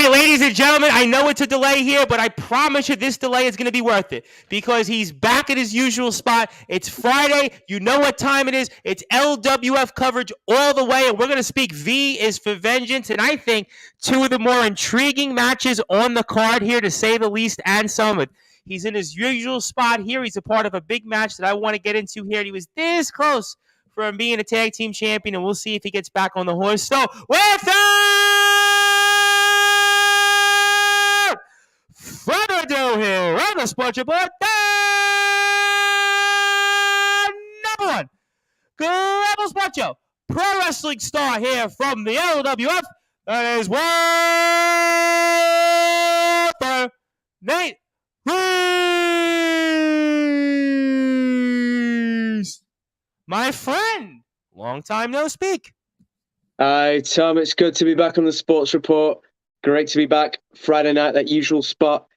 right, ladies and gentlemen, I know it's a delay here, but I promise you this delay is going to be worth it because he's back at his usual spot. It's Friday. You know what time it is. It's LWF coverage all the way, and we're going to speak V is for Vengeance, and I think two of the more intriguing matches on the card here, to say the least, and some of it. He's in his usual spot here. He's a part of a big match that I want to get into here. He was this close from being a tag team champion, and we'll see if he gets back on the horse. So, without further ado here on the Sportzwire board, the number one global sports show, pro wrestling star here from the LWF, that is Walter Nate Reese. My friend, long time no speak. Hi, Tom. It's good to be back on the Sports Report. Great to be back Friday night, that usual spot.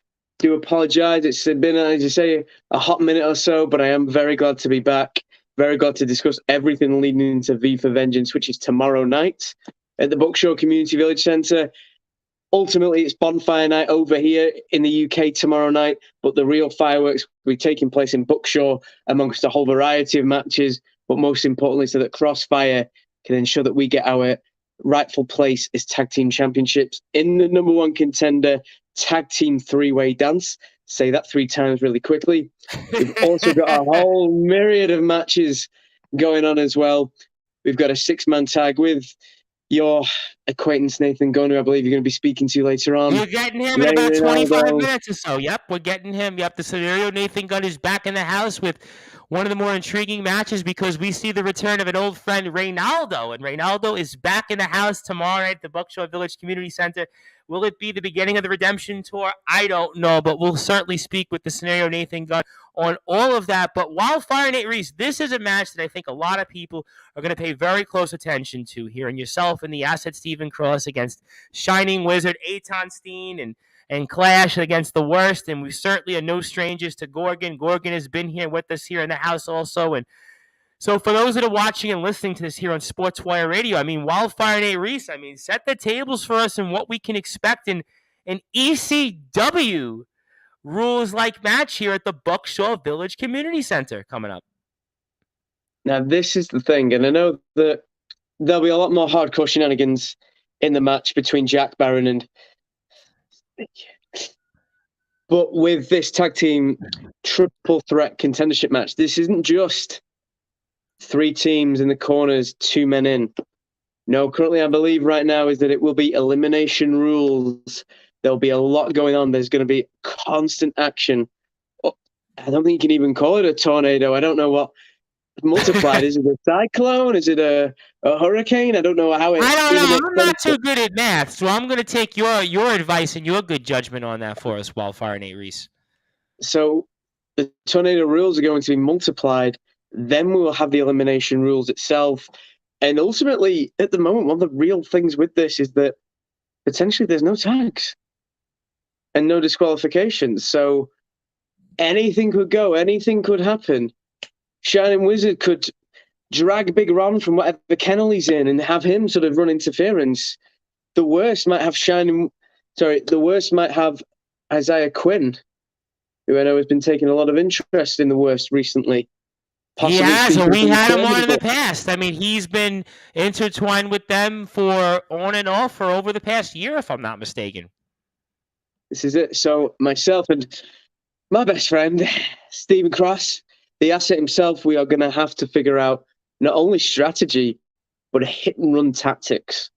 Do apologise. It's been, as you say, a hot minute or so, but I am very glad to be back. Very glad to discuss everything leading into V for Vengeance, which is tomorrow night at the Buckshaw Community Village Centre. Ultimately, it's bonfire night over here in the UK tomorrow night, but the real fireworks will be taking place in Buckshaw amongst a whole variety of matches, but most importantly, so that Crossfire can ensure that we get our rightful place as tag team championships in the number one contender tag team three-way dance. Say that 3 times really quickly. We've also got a whole myriad of matches going on as well. We've got a 6-man tag with your acquaintance Nathan Gunn, who I believe you're going to be speaking to later on. We're getting him in about 25 minutes or so. Yep, we're getting him. Yep, the scenario Nathan Gunn is back in the house with one of the more intriguing matches because we see the return of an old friend, Reynaldo. And Reynaldo is back in the house tomorrow night at the Buckshaw Village Community Center. Will it be the beginning of the Redemption Tour? I don't know, but we'll certainly speak with the scenario Nathan Gunn on all of that. But Wildfire Nate Reese, this is a match that I think a lot of people are going to pay very close attention to. Hearing yourself and the asset Stephen Cross against Shining Wizard, Eitan Steen, and Clash against the Worst. And we certainly are no strangers to Gorgon. Gorgon has been here with us here in the house also. And so for those that are watching and listening to this here on Sportswire Radio, I mean, Wildfire Nate Reese, I mean, set the tables for us and what we can expect in an ECW rules-like match here at the Buckshaw Village Community Center coming up. Now, this is the thing, and I know that there'll be a lot more hardcore shenanigans in the match between Jack Barron and... But with this tag team triple threat contendership match, this isn't just 3 teams in the corners, 2 men in. No, currently I believe right now is that it will be elimination rules. There'll be a lot going on. There's going to be constant action. I don't think you can even call it a tornado. I don't know what multiplied. Is it a cyclone? Is it a hurricane? I don't know how it... I don't know. I'm not too good at math, so I'm going to take your advice and your good judgment on that for us, Wildfire Nate Reese. So the tornado rules are going to be multiplied. Then we will have the elimination rules itself. And ultimately, at the moment, one of the real things with this is that potentially there's no tags and no disqualifications. So anything could go, anything could happen. Shining Wizard could drag Big Ron from whatever kennel he's in and have him sort of run interference. The worst might have Isaiah Quinn, who I know has been taking a lot of interest in the Worst recently. He has, and we had him on in the past. I mean, he's been intertwined with them for on and off for over the past year, if I'm not mistaken. This is it. So myself and my best friend, Stephen Cross, the asset himself, we are going to have to figure out not only strategy, but a hit-and-run tactics.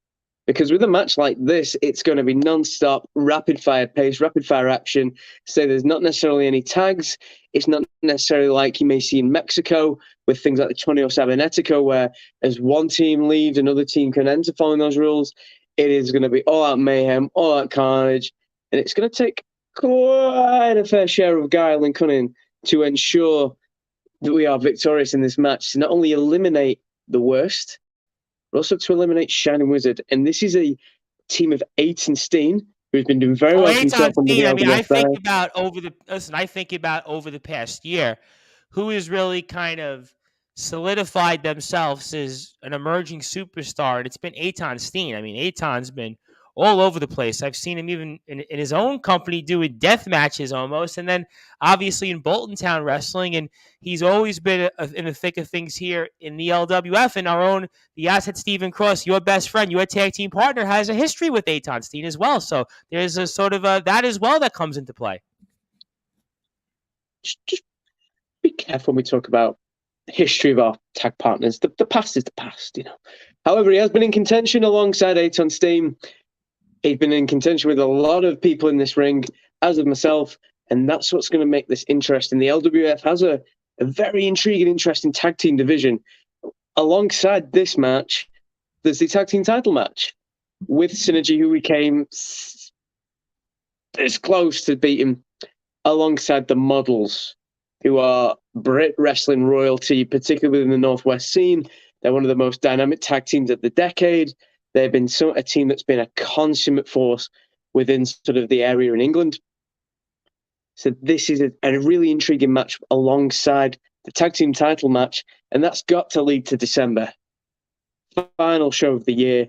Because with a match like this, it's going to be non-stop, rapid-fire pace, rapid-fire action. So there's not necessarily any tags. It's not necessarily like you may see in Mexico with things like the Torneo Cibernetico, where as one team leaves, another team can enter following those rules. It is going to be all-out mayhem, all-out carnage. And it's going to take quite a fair share of guile and cunning to ensure that we are victorious in this match, to not only eliminate the Worst, but also to eliminate Shining Wizard. And this is a team of Eitan Steen, who's been doing very well himself. I mean, I think about over the past year, who has really kind of solidified themselves as an emerging superstar, and it's been Eitan Steen. I mean, Eitan's been all over the place. I've seen him even in his own company doing death matches almost, and then obviously in Bolton Town Wrestling. And he's always been in the thick of things here in the LWF. And our own, the asset Stephen Cross, your best friend, your tag team partner, has a history with Eitan Steen as well. So there's a sort of that as well that comes into play. Just be careful when we talk about the history of our tag partners. The past is the past, you know. However, he has been in contention alongside Eitan Steen. He's been in contention with a lot of people in this ring, as of myself, and that's what's going to make this interesting. The LWF has a very intriguing, interesting tag team division. Alongside this match, there's the tag team title match with Synergy, who we came this close to beating, alongside the Models, who are Brit wrestling royalty, particularly within the Northwest scene. They're one of the most dynamic tag teams of the decade. They've been a team that's been a consummate force within sort of the area in England. So this is a really intriguing match alongside the tag team title match, and that's got to lead to December. Final show of the year.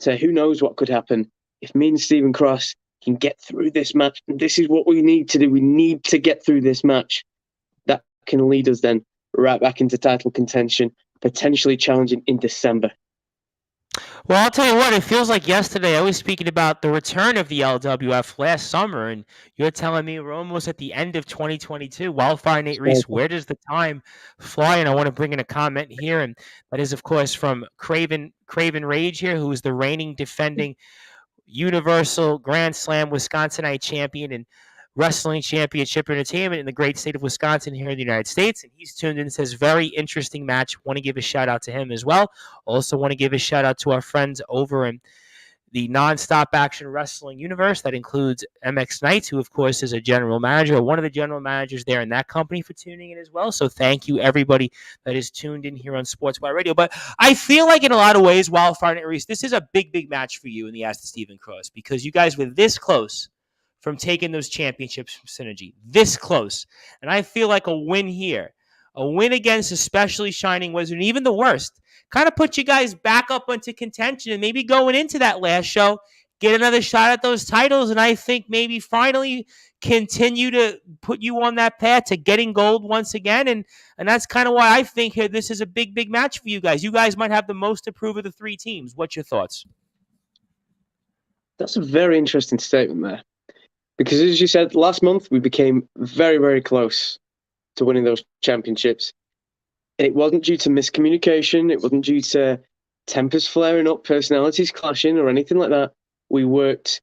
So who knows what could happen if me and Stephen Cross can get through this match. And this is what we need to do. We need to get through this match. That can lead us then right back into title contention, potentially challenging in December. Well, I'll tell you what, it feels like yesterday I was speaking about the return of the LWF last summer, and you're telling me we're almost at the end of 2022. Wildfire Nate Reese, where does the time fly? And I want to bring in a comment here, and that is, of course, from Craven Rage here, who is the reigning defending Universal Grand Slam Wisconsinite champion and Wrestling Championship Entertainment in the great state of Wisconsin here in the United States. And he's tuned in and says, very interesting match. Want to give a shout out to him as well. Also want to give a shout out to our friends over in the Nonstop Action Wrestling universe. That includes MX Knights, who of course is a general manager, or one of the general managers there in that company, for tuning in as well. So thank you everybody that is tuned in here on Sportswire Radio. But I feel like in a lot of ways, Wildfire and Reese, this is a big match for you in the Ask the Stephen Cross, because you guys were this close from taking those championships from Synergy. This close. And I feel like a win here, a win against especially Shining Wizard, and even the worst, kind of put you guys back up into contention, and maybe going into that last show, get another shot at those titles, and I think maybe finally continue to put you on that path to getting gold once again. And that's kind of why I think here this is a big match for you guys. You guys might have the most to prove of the three teams. What's your thoughts? That's a very interesting statement there. Because as you said, last month we became very close to winning those championships. And it wasn't due to miscommunication. It wasn't due to tempers flaring up, personalities clashing, or anything like that. We worked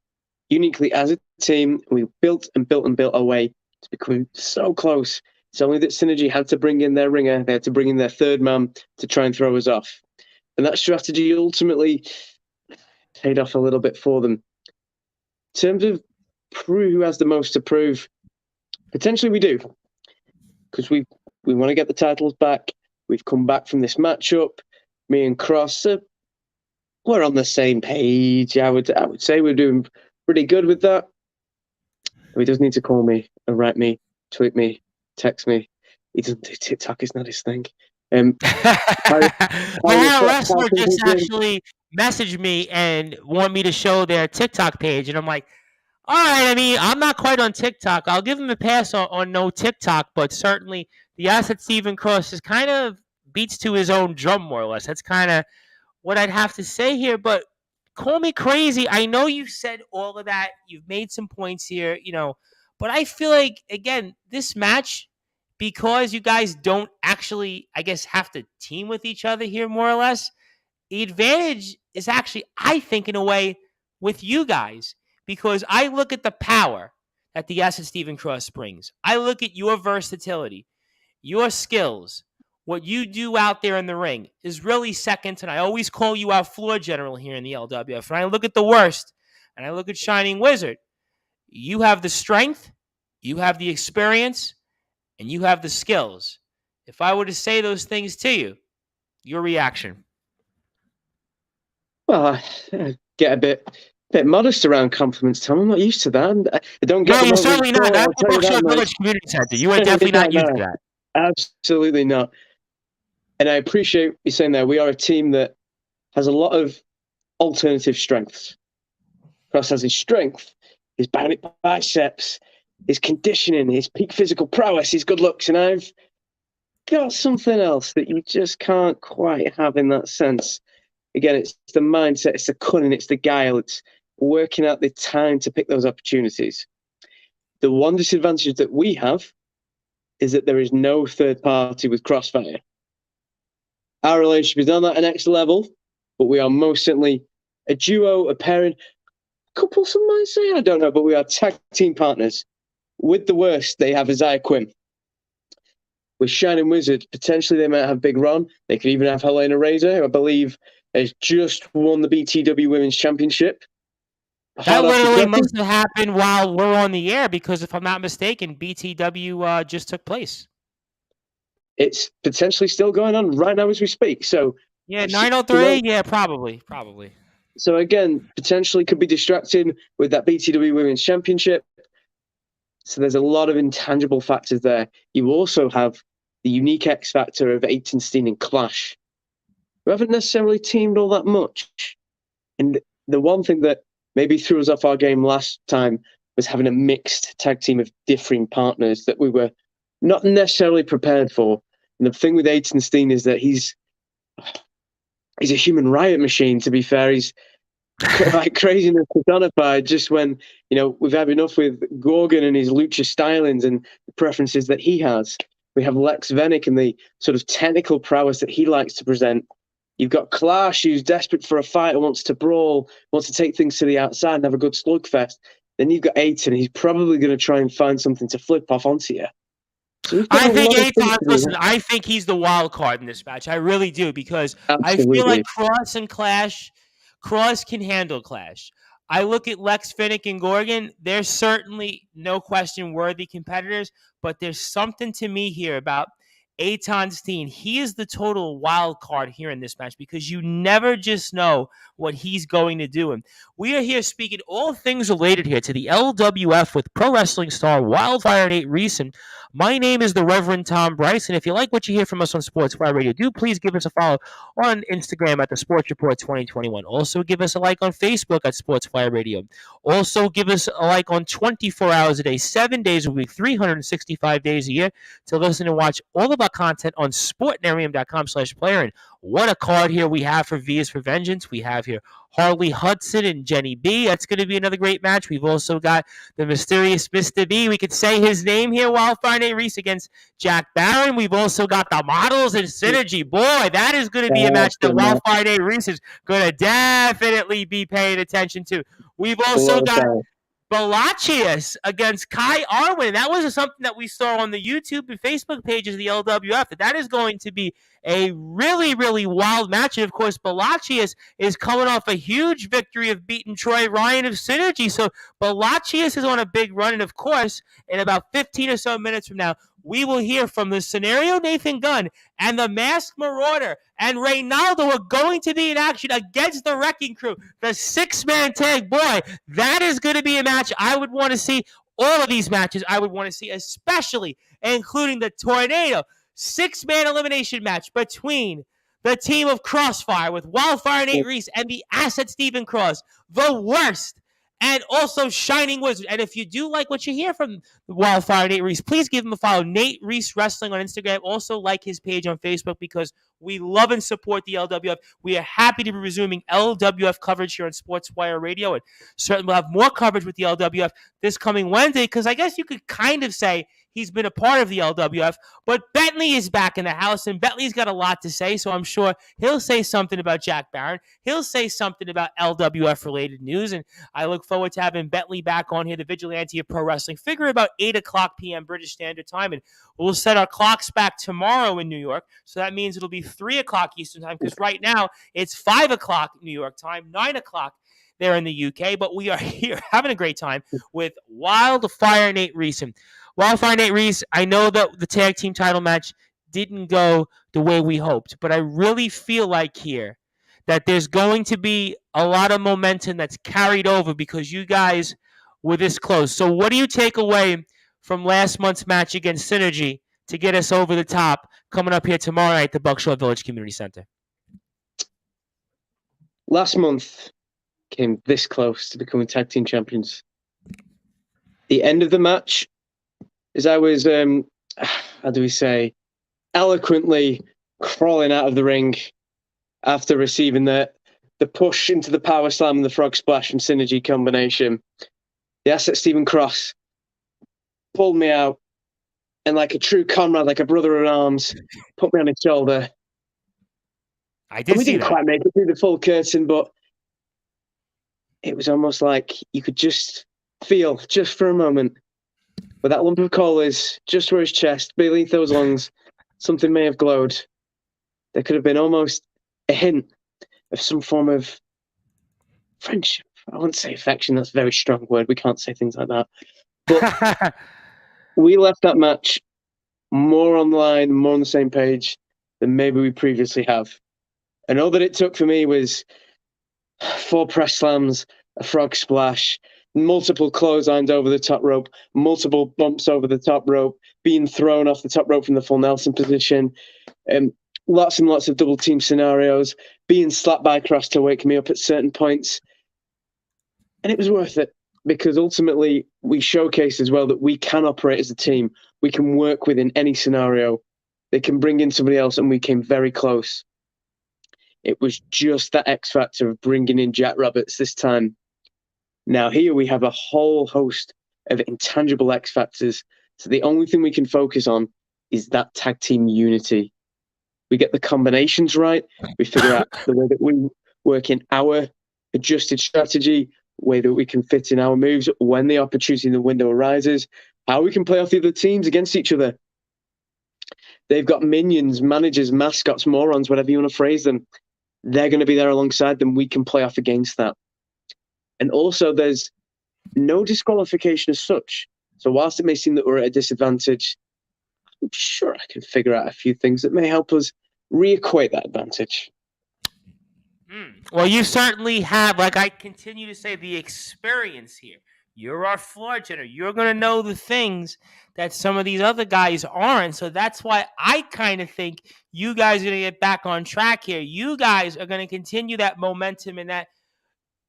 uniquely as a team. We built our way to become so close. It's only that Synergy had to bring in their ringer. They had to bring in their third man to try and throw us off. And that strategy ultimately paid off a little bit for them. In terms of who has the most to prove, potentially we do, because we want to get the titles back. We've come back from this matchup. Me and Cross, we're on the same page. I would say we're doing pretty good with that. He does need to call me or write me, tweet me, text me. He doesn't do TikTok. It's not his thing. My wrestler just actually messaged me and wanted me to show their TikTok page, and I'm like, all right, I mean, I'm not quite on TikTok. I'll give him a pass on no TikTok, but certainly the asset Stephen Cross is kind of beats to his own drum, more or less. That's kind of what I'd have to say here, but call me crazy. I know you said all of that. You've made some points here, but I feel like, again, this match, because you guys don't actually, I guess, have to team with each other here, more or less, the advantage is actually, I think, in a way, with you guys. Because I look at the power that the asset Stephen Cross brings. I look at your versatility, your skills, what you do out there in the ring is really second. And I always call you our floor general here in the LWF. And I look at the worst, and I look at Shining Wizard. You have the strength, you have the experience, and you have the skills. If I were to say those things to you, your reaction? Well, I get a bit modest around compliments, Tom. I'm not used to that. I don't get. No, you're certainly not. That's the Buckshot Village Community Center. You are definitely not used to that. Absolutely not. And I appreciate you saying that. We are a team that has a lot of alternative strengths. Cross has his strength, his biceps, his conditioning, his peak physical prowess, his good looks, and I've got something else that you just can't quite have in that sense. Again, it's the mindset, it's the cunning, it's the guile, it's working out the time to pick those opportunities. The one disadvantage that we have is that there is no third party with Crossfire. Our relationship is not at the next level, but we are most certainly a duo, a pairing, a couple, some might say, I don't know, but we are tag team partners. With the worst, they have Isaiah Quinn. With Shining Wizard, potentially they might have Big Ron. They could even have Helena Razor, who I believe has just won the BTW Women's Championship. That literally must have happened while we're on the air because, if I'm not mistaken, BTW just took place. It's potentially still going on right now as we speak. So yeah, 903. Yeah, probably. So again, potentially could be distracted with that BTW Women's Championship. So there's a lot of intangible factors there. You also have the unique X factor of Steen and Clash, who haven't necessarily teamed all that much. And the one thing that maybe threw us off our game last time was having a mixed tag team of differing partners that we were not necessarily prepared for. And the thing with Steen is that he's a human riot machine, to be fair. He's like craziness personified. Just when, we've had enough with Gorgon and his lucha stylings and the preferences that he has. We have Lex Venick and the sort of technical prowess that he likes to present. You've got Clash, who's desperate for a fight and wants to brawl, wants to take things to the outside and have a good slugfest. Then you've got Aiton. He's probably going to try and find something to flip off onto you. So I think I think he's the wild card in this match. I really do, because absolutely. I feel like Cross and Cross can handle Clash. I look at Lex Finnick and Gorgon. They're certainly, no question, worthy competitors, but there's something to me here about Steen. He is the total wild card here in this match, because you never just know what he's going to do. And we are here speaking all things related here to the LWF with pro wrestling star Wildfire Nate Reese. And my name is the Reverend Tom Bryce. And if you like what you hear from us on Sportswire Radio, do please give us a follow on Instagram at the Sports Report 2021. Also give us a like on Facebook at Sportswire Radio. Also give us a like on 24 hours a day, 7 days a week, 365 days a year to listen and watch all of our content on sportnarium.com/player. And what a card here we have for V is for Vengeance. We have here Harley Hudson and Jenny B. That's going to be another great match. We've also got the mysterious Mr. B. We could say his name here, Wildfire Nate Reese against Jack Barron. We've also got the Models and Synergy. Boy, that is going to be a match that Wildfire Nate Reese is going to definitely be paying attention to. We've also got Balachius against Kai Arwin. That was something that we saw on the YouTube and Facebook pages of the LWF. That is going to be a really, really wild match. And, of course, Balachius is coming off a huge victory of beating Troy Ryan of Synergy. So Balachius is on a big run. And, of course, in about 15 or so minutes from now, we will hear from the Scenario Nathan Gunn and the Masked Marauder and Reynaldo are going to be in action against the Wrecking Crew, the six-man tag. Boy, that is going to be a match I would want to see. All of these matches I would want to see, especially including the Tornado six-man elimination match between the team of Crossfire with Wildfire Nate Reese and the Asset Stephen Cross, the worst, and also Shining Wizard. And if you do like what you hear from Wildfire Nate Reese, please give him a follow. Nate Reese Wrestling on Instagram. Also like his page on Facebook, because we love and support the LWF. We are happy to be resuming LWF coverage here on Sportswire Radio. And certainly we'll have more coverage with the LWF this coming Wednesday, because I guess you could kind of say he's been a part of the LWF, but Bentley is back in the house, and Bentley's got a lot to say, so I'm sure he'll say something about Jack Barron. He'll say something about LWF-related news, and I look forward to having Bentley back on here, the Vigilante of Pro Wrestling. Figure about 8 o'clock p.m. British Standard Time, and we'll set our clocks back tomorrow in New York, so that means it'll be 3 o'clock Eastern Time, because right now it's 5 o'clock New York time, 9 o'clock there in the UK, but we are here having a great time with Wildfire Nate Reese. Wildfire Nate Reese, I know that the tag team title match didn't go the way we hoped, but I really feel like here that there's going to be a lot of momentum that's carried over because you guys were this close. So what do you take away from last month's match against Synergy to get us over the top coming up here tomorrow night at the Buckshot Village Community Center? Last month, came this close to becoming tag team champions. The end of the match, as I was, how do we say, eloquently crawling out of the ring after receiving the push into the power slam and the frog splash and synergy combination. The asset Stephen Cross pulled me out and, like a true comrade, like a brother in arms, put me on his shoulder. I did we see didn't that. quite make it through the full curtain, but it was almost like you could just feel, just for a moment, where that lump of coal is, just where his chest, beneath those lungs, something may have glowed. There could have been almost a hint of some form of friendship. I wouldn't say affection, that's a very strong word. We can't say things like that. But we left that match more online, more on the same page than maybe we previously have. And all that it took for me was 4 press slams, a frog splash, multiple clotheslines over the top rope, multiple bumps over the top rope, being thrown off the top rope from the full Nelson position, lots and lots of double team scenarios, being slapped by Cross to wake me up at certain points. And it was worth it because ultimately we showcased as well that we can operate as a team. We can work within any scenario. They can bring in somebody else, and we came very close. It was just that X factor of bringing in Jack Roberts this time. Now here we have a whole host of intangible X factors. So the only thing we can focus on is that tag team unity. We get the combinations right. We figure out the way that we work in our adjusted strategy, way that we can fit in our moves when the opportunity in the window arises, how we can play off the other teams against each other. They've got minions, managers, mascots, morons, whatever you want to phrase them. They're going to be there alongside them. We can play off against that. And also, there's no disqualification as such. So whilst it may seem that we're at a disadvantage, I'm sure I can figure out a few things that may help us re-equate that advantage. Well, you certainly have, like I continue to say, the experience here. You're our floor general. You're going to know the things that some of these other guys aren't. So that's why I kind of think you guys are going to get back on track here. You guys are going to continue that momentum and that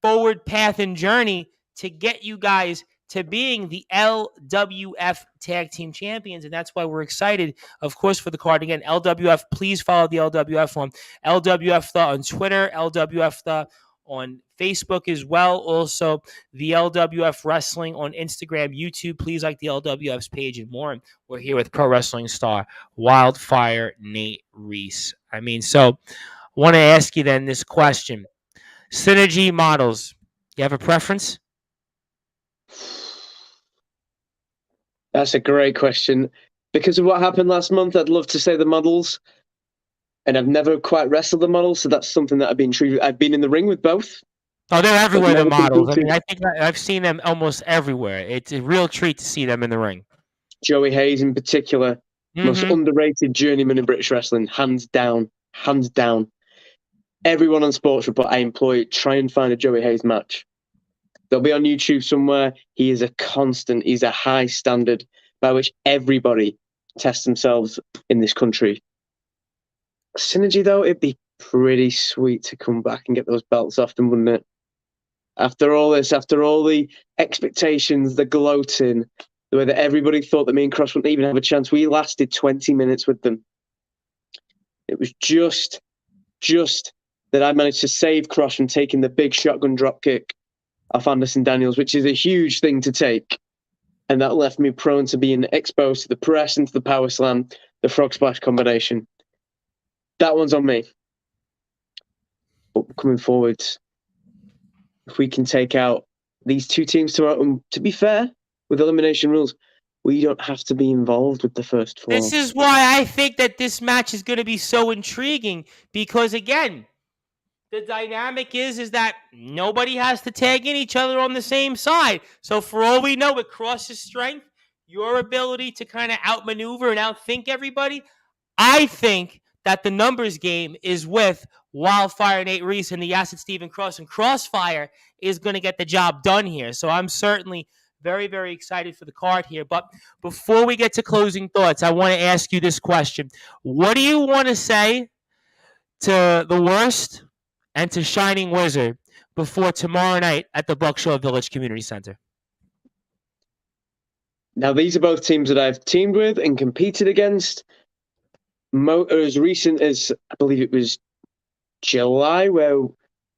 forward path and journey to get you guys to being the LWF Tag Team Champions. And that's why we're excited, of course, for the card. Again, LWF, please follow the LWF on LWF The on Twitter, LWF The on Facebook as well. Also, the LWF Wrestling on Instagram, YouTube. Please like the LWF's page and more. And we're here with pro wrestling star Wildfire Nate Reese. I mean, so I want to ask you then this question. Synergy models. You have a preference? That's a great question. Because of what happened last month, I'd love to say the models. And I've never quite wrestled the models, so that's something that I've been intrigued. I've been in the ring with both. Oh, they're everywhere, the models. I mean, I think I've seen them almost everywhere. It's a real treat to see them in the ring. Joey Hayes in particular, most underrated journeyman in British wrestling, hands down, hands down. Everyone on Sports Report I employ, try and find a Joey Hayes match. They'll be on YouTube somewhere. He is a constant. He's a high standard by which everybody tests themselves in this country. Synergy, though, it'd be pretty sweet to come back and get those belts off them, wouldn't it? After all this, after all the expectations, the gloating, the way that everybody thought that me and Cross wouldn't even have a chance, we lasted 20 minutes with them. It was just that I managed to save Cross from taking the big shotgun drop kick off Anderson Daniels, which is a huge thing to take. And that left me prone to being exposed to the press and to the power slam, the frog splash combination. That one's on me. But coming forward, if we can take out these two teams to be fair, with elimination rules, we don't have to be involved with the first 4. This is why I think that this match is going to be so intriguing because, again, the dynamic is that nobody has to tag in each other on the same side. So for all we know, with Cross's strength, your ability to kind of outmaneuver and outthink everybody, I think that the numbers game is with Wildfire Nate Reese and the Acid Stephen Cross, and Crossfire is going to get the job done here. So I'm certainly very, very excited for the card here. But before we get to closing thoughts, I want to ask you this question. What do you want to say to the Worst and to Shining Wizard before tomorrow night at the Buckshot Village Community Center? Now, these are both teams that I've teamed with and competed against. As recent as, I believe it was July, where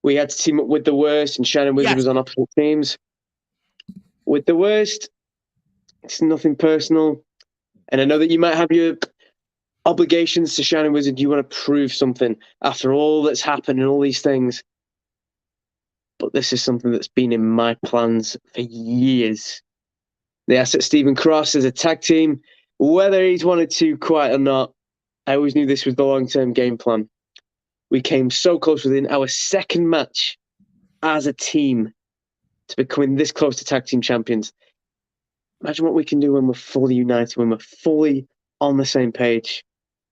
we had to team up with the Worst, and Shining Wizard was on opposite teams. With the Worst, it's nothing personal. And I know that you might have your obligations to Shining Wizard. You want to prove something after all that's happened and all these things. But this is something that's been in my plans for years. The asset Stephen Cross as a tag team, whether he's wanted to quite or not, I always knew this was the long-term game plan. We came so close within our second match as a team to becoming this close to tag team champions. Imagine what we can do when we're fully united, when we're fully on the same page.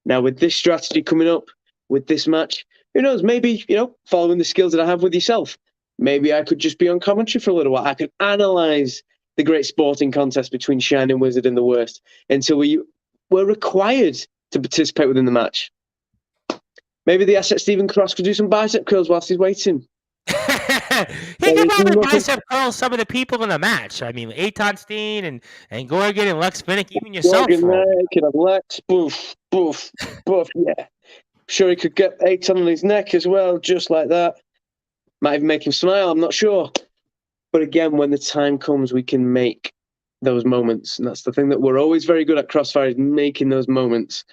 Now, with this strategy coming up, with this match, who knows, maybe, following the skills that I have with yourself, maybe I could just be on commentary for a little while. I could analyse the great sporting contest between Shining Wizard and the Worst until we were required to participate within the match. Maybe the asset Stephen Cross could do some bicep curls whilst he's waiting. He could probably bicep curl some of the people in the match. I mean, Eitan Steen and Gorgon and Lex Finnick, even yourself. Gorgon could have Lex, boof, boof, boof, yeah. Sure, he could get Eitan on his neck as well, just like that. Might even make him smile, I'm not sure. But again, when the time comes, we can make those moments. And that's the thing that we're always very good at Crossfire, is making those moments.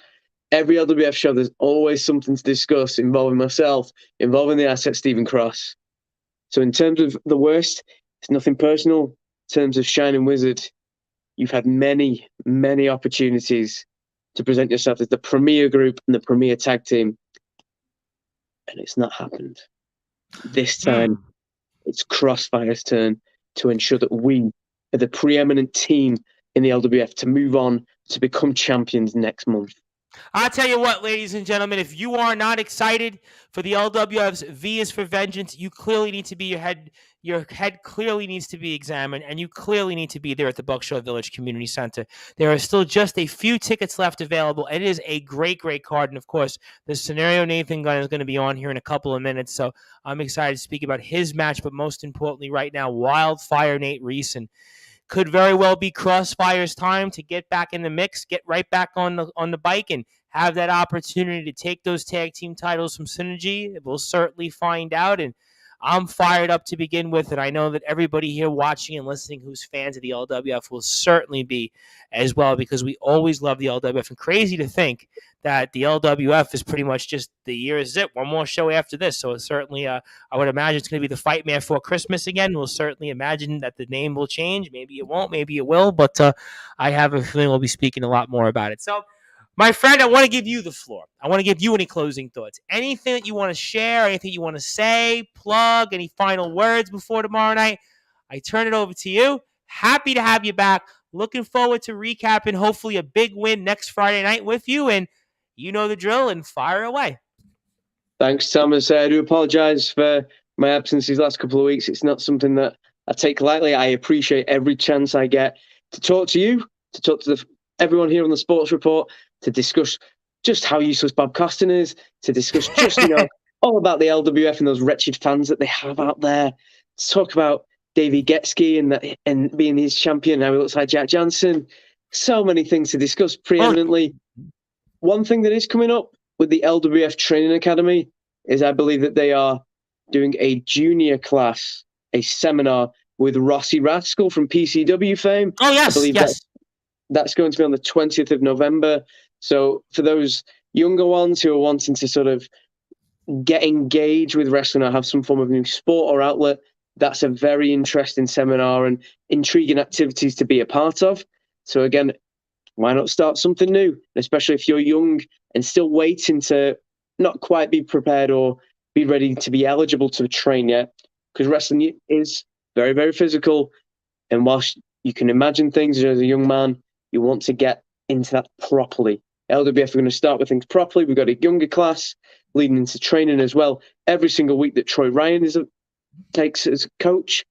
Every LWF show, there's always something to discuss involving myself, involving the asset Stephen Cross. So in terms of the Worst, it's nothing personal. In terms of Shining Wizard, you've had many, many opportunities to present yourself as the premier group and the premier tag team. And it's not happened. This time, it's Crossfire's turn to ensure that we are the preeminent team in the LWF to move on to become champions next month. I'll tell you what, ladies and gentlemen, if you are not excited for the LWF's V is for Vengeance, you clearly need to be your head clearly needs to be examined, and you clearly need to be there at the Buckshot Village Community Center. There are still just a few tickets left available, and it is a great, great card. And of course, the Scenario Nathan Gunn is going to be on here in a couple of minutes, so I'm excited to speak about his match, but most importantly right now, Wildfire Nate Reeson. Could very well be Crossfire's time to get back in the mix, get right back on the bike, and have that opportunity to take those tag team titles from Synergy. We'll certainly find out, and I'm fired up to begin with, and I know that everybody here watching and listening who's fans of the LWF will certainly be as well, because we always love the LWF, and crazy to think that the LWF is pretty much just the year is it. One more show after this, so certainly I would imagine it's going to be the Fight Man for Christmas again. We'll certainly imagine that the name will change. Maybe it won't, maybe it will, but I have a feeling we'll be speaking a lot more about it. So, my friend, I want to give you the floor. I want to give you any closing thoughts. Anything that you want to share, anything you want to say, plug, any final words before tomorrow night, I turn it over to you. Happy to have you back. Looking forward to recapping hopefully a big win next Friday night with you, and you know the drill, and fire away. Thanks, Thomas. I do apologize for my absence these last couple of weeks. It's not something that I take lightly. I appreciate every chance I get to talk to you, to talk to everyone here on the Sports Report, to discuss just how useless Bob Costin is, to discuss just, all about the LWF and those wretched fans that they have out there, to talk about Davey Getsky and being his champion, how he looks like Jack Johnson. So many things to discuss preeminently. One thing that is coming up with the LWF Training Academy is I believe that they are doing a junior class, a seminar with Rossi Rascal from PCW fame. Oh, yes, I believe that's going to be on the 20th of November. So for those younger ones who are wanting to sort of get engaged with wrestling or have some form of new sport or outlet, that's a very interesting seminar and intriguing activities to be a part of. So again, why not start something new? Especially if you're young and still waiting to not quite be prepared or be ready to be eligible to train yet. Because wrestling is very, very physical. And whilst you can imagine things as a young man, you want to get into that properly. LWF are going to start with things properly. We've got a younger class leading into training as well. Every single week that Troy Ryan takes as coach.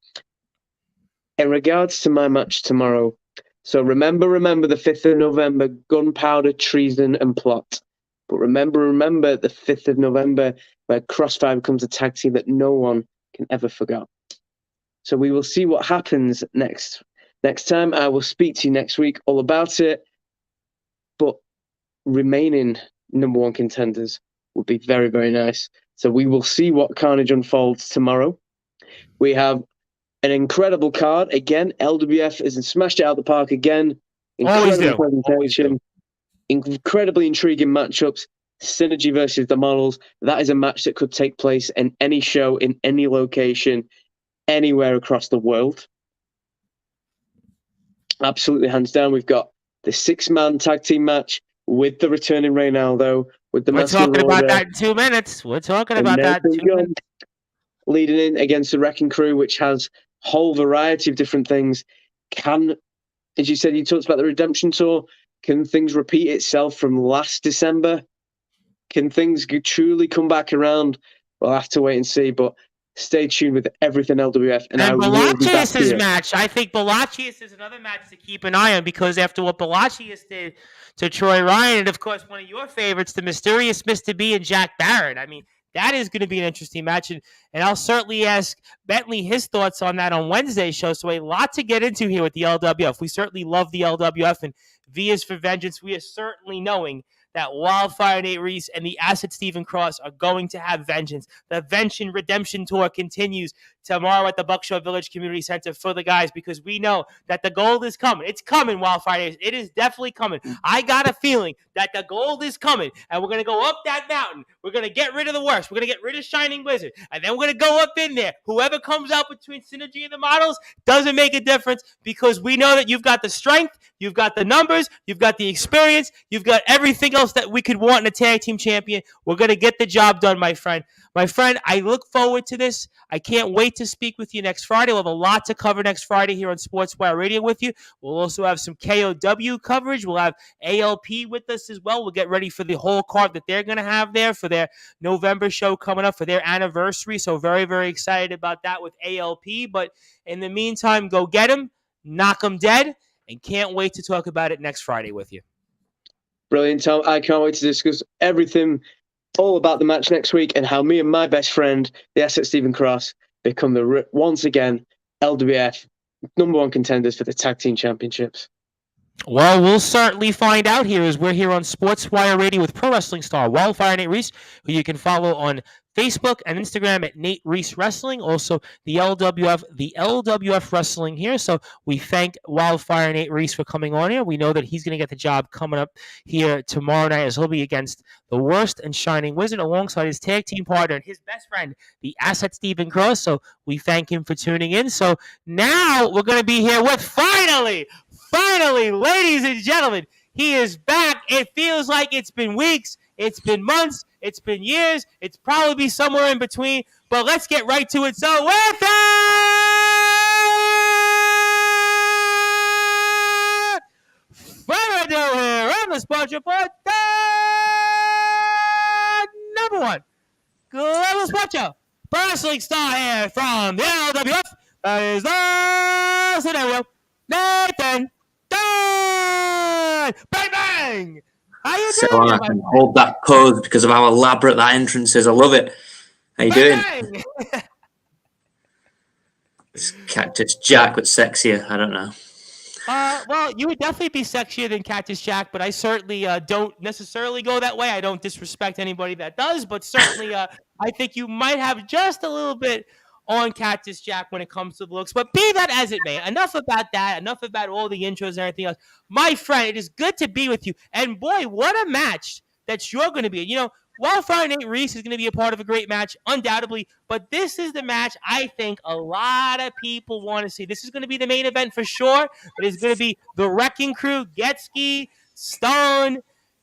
In regards to my match tomorrow, so remember the 5th of November, gunpowder, treason, and plot. But remember the 5th of November, where Crossfire becomes a tag team that no one can ever forget. So we will see what happens next time. I will speak to you next week all about it. But remaining number one contenders would be very, very nice. So we will see what carnage unfolds tomorrow. We have an incredible card. Again, LWF has smashed it out of the park again. Incredible presentation. Incredibly intriguing matchups. Synergy versus the Models. That is a match that could take place in any show, in any location, anywhere across the world. Absolutely, hands down. We've got the 6-man tag team match with the returning Reynaldo. We're talking about that in 2 minutes. We're talking about that in 2 minutes. Leading in against the Wrecking Crew, which has a whole variety of different things. As you said, you talked about the Redemption Tour. Can things repeat itself from last December? Can things truly come back around? We'll have to wait and see, but stay tuned with everything LWF. And Balachius' match. I think Balachius is another match to keep an eye on, because after what Balachius did to Troy Ryan, and of course one of your favorites, the mysterious Mr. B and Jack Barrett. I mean, that is going to be an interesting match, and I'll certainly ask Bentley his thoughts on that on Wednesday's show. So a lot to get into here with the LWF. We certainly love the LWF, and V is for Vengeance. We are certainly knowing that Wildfire Nate Reese and the Acid Stephen Cross are going to have vengeance. The Vengeance Redemption Tour continues tomorrow at the Buckshot Village Community Center for the guys, because we know that the gold is coming. It's coming, Wildfire Nate. It is definitely coming. I got a feeling that the gold is coming, and we're going to go up that mountain. We're going to get rid of the worst. We're going to get rid of Shining Wizard, and then we're going to go up in there. Whoever comes out between Synergy and the Models doesn't make a difference, because we know that you've got the strength, you've got the numbers, you've got the experience, you've got everything else that we could want in a tag team champion. We're going to get the job done, my friend. My friend, I look forward to this. I can't wait to speak with you next Friday. We'll have a lot to cover next Friday here on Sportswire Radio with you. We'll also have some KOW coverage. We'll have ALP with us as well. We'll get ready for the whole card that they're going to have there for their November show coming up for their anniversary. So very, very excited about that with ALP. But in the meantime, go get them, knock them dead, and can't wait to talk about it next Friday with you. Brilliant, Tom. I can't wait to discuss everything, all about the match next week, and how me and my best friend, the Asset Stephen Cross, become once again LWF number one contenders for the Tag Team Championships. Well, we'll certainly find out here as we're here on Sportswire Radio with pro wrestling star Wildfire Nate Reese, who you can follow on Facebook and Instagram at Nate Reese Wrestling. Also, the LWF Wrestling here. So we thank Wildfire Nate Reese for coming on here. We know that he's going to get the job coming up here tomorrow night, as he'll be against the Worst and Shining Wizard alongside his tag team partner and his best friend, the Asset Stephen Cross. So we thank him for tuning in. So now we're going to be here with finally, ladies and gentlemen, he is back. It feels like it's been weeks, it's been months, it's been years, it's probably somewhere in between, but let's get right to it. So with further ado here on the Sports Report, the number one global sports show, wrestling star here from the LWF, that is the scenario, Nathan Dunn! Bang, bang! How you so doing? I can hold that pose because of how elaborate that entrance is. I love it. How you doing? It's Cactus Jack, but sexier. I don't know. Well, you would definitely be sexier than Cactus Jack, but I certainly don't necessarily go that way. I don't disrespect anybody that does, but certainly I think you might have just a little bit on Cactus Jack when it comes to the looks. But be that as it may, enough about that, enough about all the intros and everything else. My friend, it is good to be with you. And boy, what a match that you're going to be in. You know, Wildfire Nate Reese is going to be a part of a great match, undoubtedly. But this is the match I think a lot of people want to see. This is going to be the main event for sure. It is going to be the Wrecking Crew, Getski, Stone,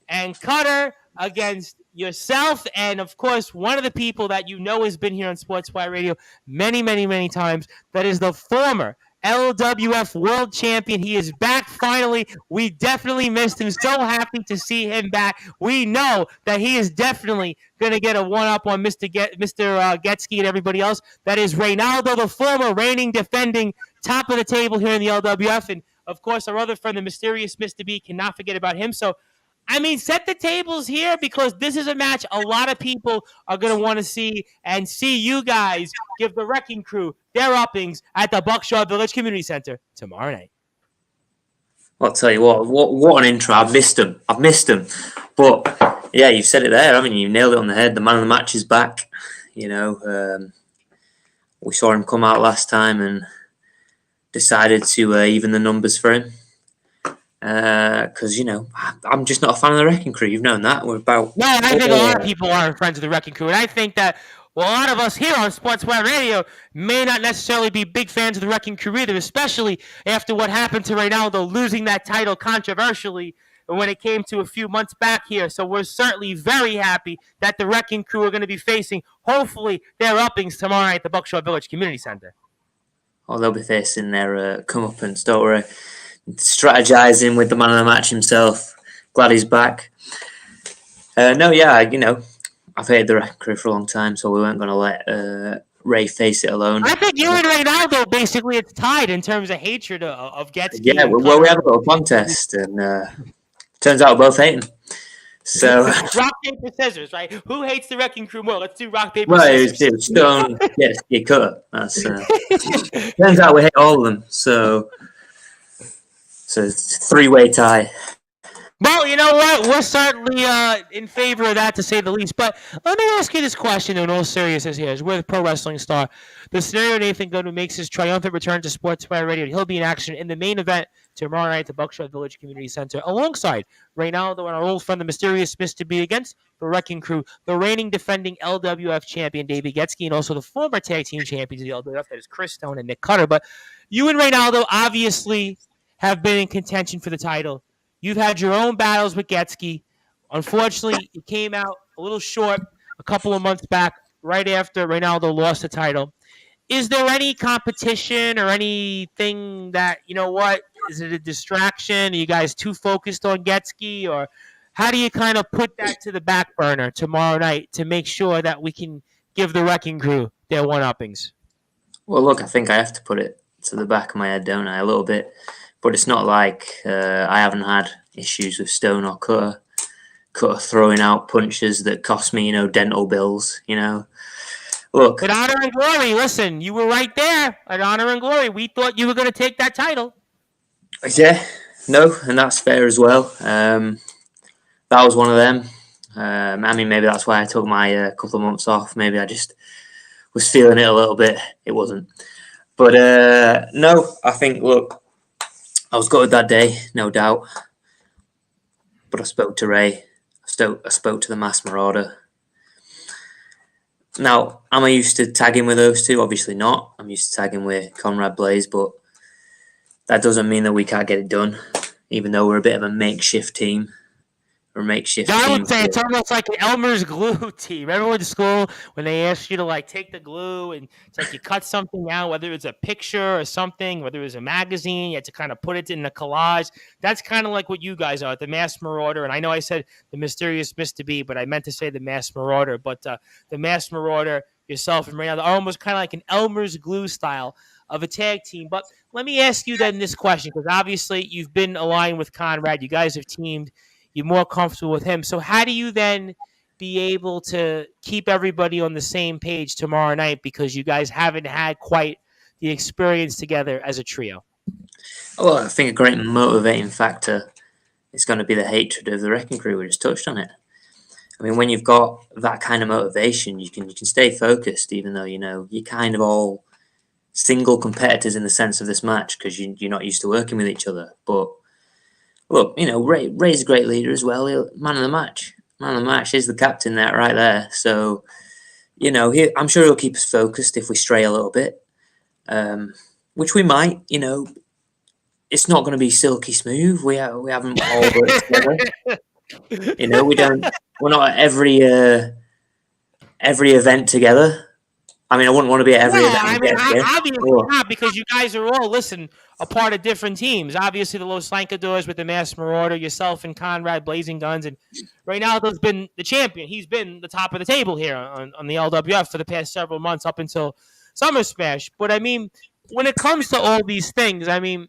and Cutter against yourself, and of course, one of the people that you know has been here on Sportswire Radio many, many, many times. That is the former LWF World Champion. He is back finally. We definitely missed him. So happy to see him back. We know that he is definitely going to get a one-up on Mr. Getski and everybody else. That is Reynaldo, the former reigning, defending top of the table here in the LWF. And, of course, our other friend, the mysterious Mr. B, cannot forget about him. So I mean, set the tables here because this is a match a lot of people are going to want to see and see you guys give the Wrecking Crew their uppings at the Buckshot Village Community Center tomorrow night. I'll tell you what an intro. I've missed him. But yeah, you've said it there, haven't you? You nailed it on the head. The man of the match is back. You know, we saw him come out last time and decided to even the numbers for him. Because, you know, I'm just not a fan of the Wrecking Crew. You've known that. We're about... No, I think a lot of people aren't friends of the Wrecking Crew. And I think that a lot of us here on Sportswire Radio may not necessarily be big fans of the Wrecking Crew either, especially after what happened to Reynaldo losing that title controversially when it came to a few months back here. So we're certainly very happy that the Wrecking Crew are going to be facing, hopefully, their uppings tomorrow night at the Buckshot Village Community Center. Oh, they'll be facing their comeuppance, don't worry. Strategizing with the man of the match himself. Glad he's back. No, yeah, you know, I've hated the Wrecking Crew for a long time, so we weren't going to let Ray face it alone. I think you and Reynaldo, basically, it's tied in terms of hatred of Getski. Yeah, well, we have a little contest, and turns out we both hate him. So rock, paper, scissors, right? Who hates the Wrecking Crew more? Let's do rock, paper, scissors. It was Stone, yes, get cut. That's turns out we hate all of them. So it's a three-way tie. Well, you know what? We're certainly in favor of that, to say the least. But let me ask you this question in all seriousness here. As we're the pro wrestling star, the scenario Nathan Goodwin makes his triumphant return to Sportswire Radio. He'll be in action in the main event tomorrow night at the Buckshot Village Community Center, alongside Reynaldo and our old friend, the mysterious Mr. B, against the Wrecking Crew, the reigning defending LWF champion, David Getski, and also the former tag team champions of the LWF, that is Chris Stone and Nick Cutter. But you and Reynaldo obviously have been in contention for the title. You've had your own battles with Getski. Unfortunately, it came out a little short a couple of months back, right after Reynaldo lost the title. Is there any competition or anything that, you know what, is it a distraction? Are you guys too focused on Getski? Or how do you kind of put that to the back burner tomorrow night to make sure that we can give the Wrecking Crew their one-uppings? Well, look, I think I have to put it to the back of my head, don't I, a little bit. But it's not like I haven't had issues with Stone or Cutter throwing out punches that cost me, you know, dental bills, you know. Look. At Honor and Glory, listen, you were right there. At Honor and Glory, we thought you were going to take that title. Yeah, no, and that's fair as well. That was one of them. I mean, maybe that's why I took my couple of months off. Maybe I just was feeling it a little bit. It wasn't. But no, I think, look, I was gutted that day, no doubt. But I spoke to Ray. I spoke to the Mass Marauder. Now, am I used to tagging with those two? Obviously not. I'm used to tagging with Conrad Blaze, but that doesn't mean that we can't get it done, even though we're a bit of a makeshift team. I would say it's almost like an Elmer's glue team. Remember in school when they asked you to like take the glue and it's like you cut something out, whether it's a picture or something, whether it was a magazine, you had to kind of put it in a collage. That's kind of like what you guys are, the Mass Marauder. And I know I said the mysterious Mr. B, but I meant to say the Mass Marauder. But the Mass Marauder, yourself and Reynaldo, are almost kind of like an Elmer's glue style of a tag team. But let me ask you then this question, because obviously you've been aligned with Conrad. You guys have teamed. You're more comfortable with him. So how do you then be able to keep everybody on the same page tomorrow night, because you guys haven't had quite the experience together as a trio? Well, I think a great motivating factor is going to be the hatred of the Wrecking Crew. We just touched on it. I mean, when you've got that kind of motivation, you can stay focused, even though, you know, you're kind of all single competitors in the sense of this match because you're not used to working with each other. But look, you know, Ray's a great leader as well. Man of the match. Man of the match is the captain there, right there. So, you know, I'm sure he'll keep us focused if we stray a little bit, which we might. You know, it's not going to be silky smooth. We haven't all worked together. You know, we're not at every event together. I mean, I wouldn't want to be at every event. I mean, obviously not, because you guys are all, a part of different teams. Obviously, the Los Lancadores with the Mass Marauder, yourself and Conrad, Blazing Guns, and Reynaldo's been the champion. He's been the top of the table here on the LWF for the past several months up until Summer Smash. But, I mean, when it comes to all these things, I mean,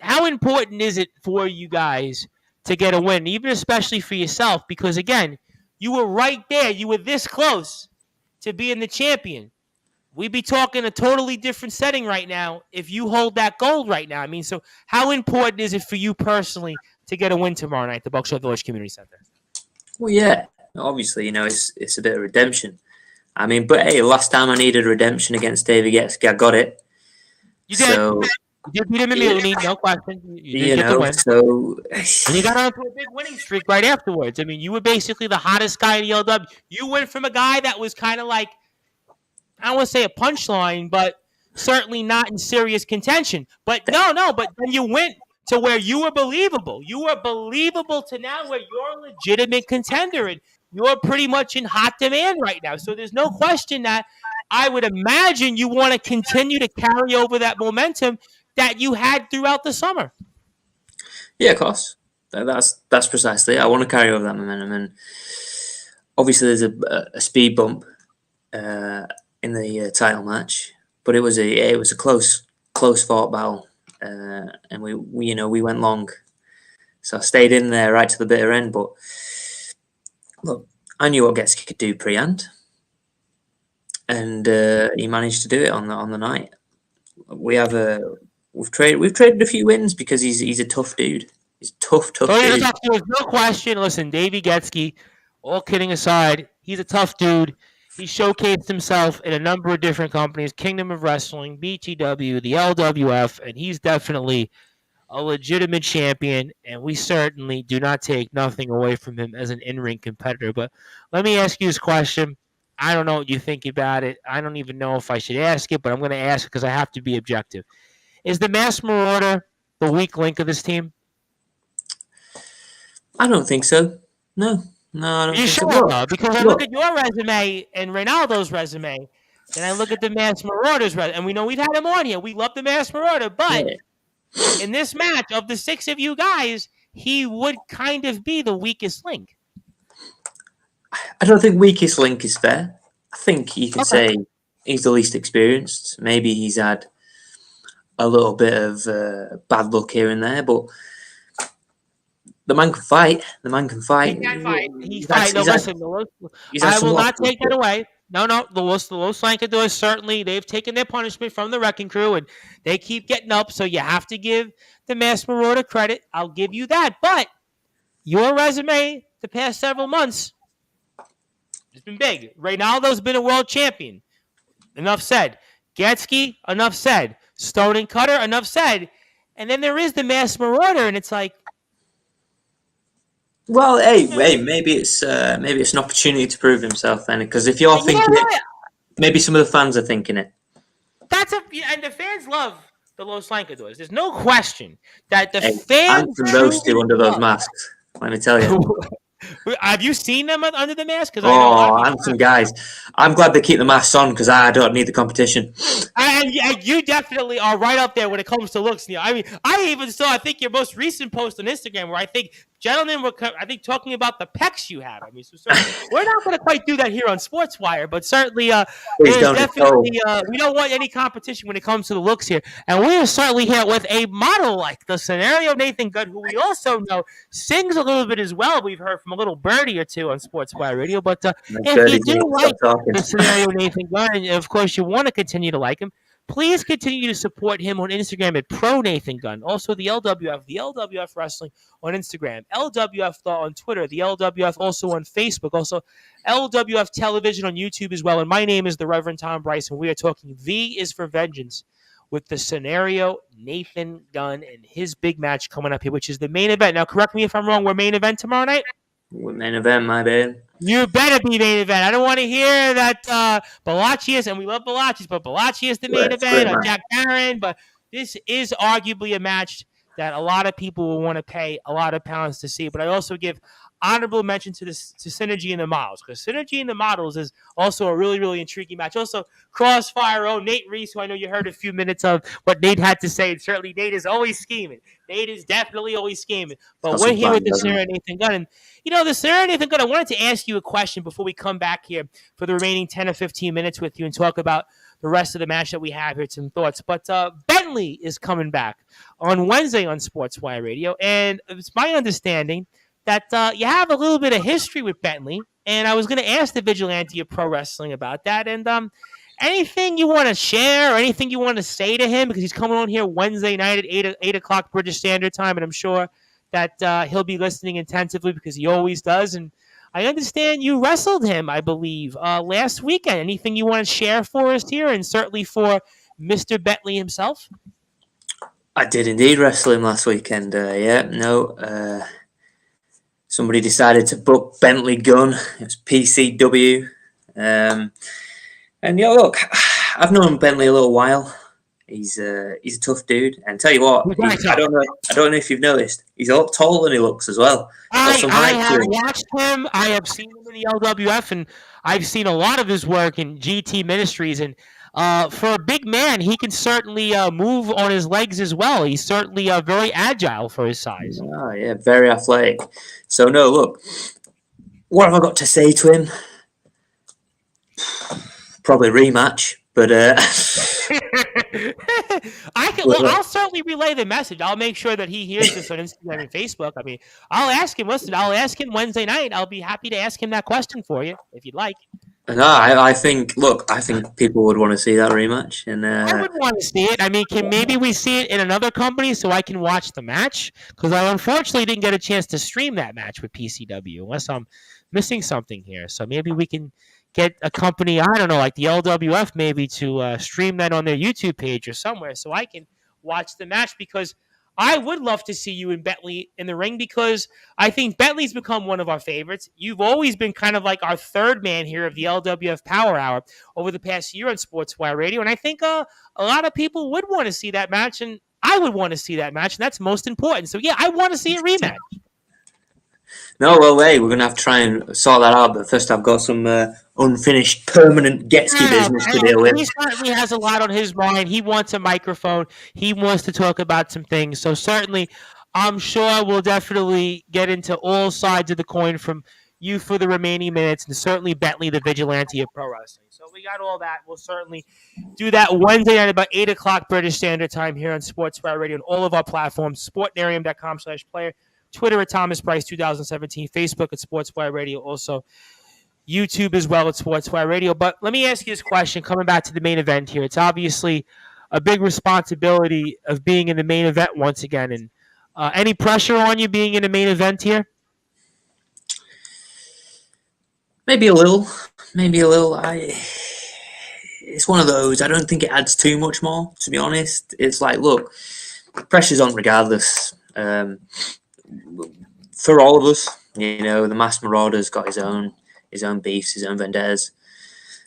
how important is it for you guys to get a win, even especially for yourself, because again, you were right there. You were this close to being the champion. We'd be talking a totally different setting right now if you hold that gold right now. I mean, so how important is it for you personally to get a win tomorrow night at the Buckshot Village Community Center? Well, yeah, obviously, it's a bit of redemption. I mean, but hey, last time I needed redemption against David Getski, I got it. You did. So, you did beat him immediately, no question. You did get the win. So, and you got onto a big winning streak right afterwards. I mean, you were basically the hottest guy in the LW. You went from a guy that was kind of like, I don't want to say a punchline, but certainly not in serious contention. But but then you went to where you were believable. You were believable to now where you're a legitimate contender, and you're pretty much in hot demand right now. So there's no question that I would imagine you want to continue to carry over that momentum that you had throughout the summer. Yeah, of course. That's precisely it. I want to carry over that momentum, and obviously there's a speed bump in the title match, but it was a close fought battle, and we went long, so I stayed in there right to the bitter end. But look, I knew what Getski could do pre-hand, and he managed to do it on the night. We've traded a few wins because he's a tough dude. He's tough dude. There's no question. Listen, Davey Getski, all kidding aside, he's a tough dude. He showcased himself in a number of different companies, Kingdom of Wrestling, BTW, the LWF, and he's definitely a legitimate champion, and we certainly do not take nothing away from him as an in-ring competitor. But let me ask you this question. I don't know what you think about it. I don't even know if I should ask it, but I'm going to ask it because I have to be objective. Is the Masked Marauder the weak link of this team? I don't think so. No, I don't think so. Because I look at your resume and Reynaldo's resume, and I look at the Masked Marauder's resume, and we know we've had him on here. We love the Masked Marauder, but in this match, of the six of you guys, he would kind of be the weakest link. I don't think weakest link is fair. I think you can say he's the least experienced. Maybe he's had a little bit of bad luck here and there, but the man can fight. The man can fight. He can fight. I will not take that away. No. The Los Lankadors, certainly, they've taken their punishment from the Wrecking Crew, and they keep getting up, so you have to give the Masked Marauder credit. I'll give you that. But your resume the past several months has been big. Reynaldo's been a world champion. Enough said. Getski, enough said. Stone and Cutter, enough said. And then there is the Masked Marauder, and it's like, well, hey, maybe it's an opportunity to prove himself then, because if you're thinking it, maybe some of the fans are thinking it. And the fans love the Los Lankadors. There's no question that the fans. And from those two under those masks, let me tell you. Have you seen them under the mask? Handsome guys. I'm glad they keep the masks on because I don't need the competition. And you definitely are right up there when it comes to looks, Neil. I mean, I even saw, I think, your most recent post on Instagram where I think gentlemen were, talking about the pecs you have. I mean, so we're not going to quite do that here on Sportswire, but certainly there's definitely we don't want any competition when it comes to the looks here. And we are certainly here with a model like the Scenario Nathan Gunn, who we also know sings a little bit as well. We've heard from a little birdie or two on Sportswire Radio. But if you do like the Scenario Nathan Gunn, and of course you want to continue to like him, please continue to support him on Instagram at Pro Nathan Gunn. Also, the LWF Wrestling on Instagram, LWF Law on Twitter, the LWF also on Facebook, also LWF Television on YouTube as well. And my name is the Reverend Tom Bryson. We are talking V is for Vengeance with the Scenario Nathan Gunn and his big match coming up here, which is the main event. Now, correct me if I'm wrong. We're main event tomorrow night? We're main event, my bad. You better be main event. I don't want to hear that Balachi is, and we love Balachi's, but Balachi is the main event, or Jack Barron. But this is arguably a match that a lot of people will want to pay a lot of pounds to see. But I also give honorable mention to Synergy in the Models, because Synergy in the Models is also a really, really intriguing match. Also, Crossfire own Nate Reese, who I know you heard a few minutes of what Nate had to say. And certainly, Nate is always scheming. Nate is definitely always scheming. But we're here with the Scenario Nathan Gunn. And, the Scenario Nathan Gunn, I wanted to ask you a question before we come back here for the remaining 10 or 15 minutes with you and talk about the rest of the match that we have here, some thoughts. But Bentley is coming back on Wednesday on Sportswire Radio, and it's my understanding that you have a little bit of history with Bentley, and I was going to ask the Vigilante of Pro Wrestling about that, and anything you want to share or anything you want to say to him, because he's coming on here Wednesday night at 8 o'clock British Standard Time, and I'm sure that he'll be listening attentively because he always does. And I understand you wrestled him, I believe, last weekend. Anything you want to share for us here, and certainly for Mr. Bentley himself? I did indeed wrestle him last weekend. Somebody decided to book Bentley Gunn. It was PCW. And look, I've known Bentley a little while. He's a tough dude, and tell you what, I don't know if you've noticed, he's a lot taller than he looks as well. I have watched him. I have seen him in the LWF, and I've seen a lot of his work in GT Ministries. And for a big man, he can certainly move on his legs as well. He's certainly very agile for his size. Oh yeah, very athletic. So no, look, what have I got to say to him? Probably rematch, but I'll certainly relay the message. I'll make sure that he hears this on Instagram and Facebook. I mean, I'll ask him. Listen, I'll ask him Wednesday night. I'll be happy to ask him that question for you if you'd like. No, I think people would want to see that rematch, and I would want to see it. I mean, can maybe we see it in another company so I can watch the match? Because I unfortunately didn't get a chance to stream that match with PCW, unless I'm missing something here. So maybe we can get a company, I don't know, like the LWF maybe, to stream that on their YouTube page or somewhere so I can watch the match, because I would love to see you and Bentley in the ring, because I think Bentley's become one of our favorites. You've always been kind of like our third man here of the LWF Power Hour over the past year on Sportswire Radio, and I think a lot of people would want to see that match, and I would want to see that match, and that's most important. So, yeah, I want to see a rematch. No, well, hey, we're going to have to try and sort that out, but first I've got some unfinished permanent Getski business to deal with. He certainly has a lot on his mind. He wants a microphone. He wants to talk about some things. So certainly, I'm sure we'll definitely get into all sides of the coin from you for the remaining minutes, and certainly Bentley, the Vigilante of Pro Wrestling. So we got all that. We'll certainly do that Wednesday night about 8 o'clock British Standard Time here on Sportswire Radio and all of our platforms, sportnarium.com/player, Twitter at Thomas Price 2017, Facebook at Sportswire Radio, also YouTube as well at Sportswire Radio. But let me ask you this question, coming back to the main event here. It's obviously a big responsibility of being in the main event once again. And any pressure on you being in the main event here? Maybe a little. It's one of those, I don't think it adds too much more, to be honest. It's like, look, pressure's on regardless. For all of us, you know, the Masked Marauder's got his own beefs, his own vendettas,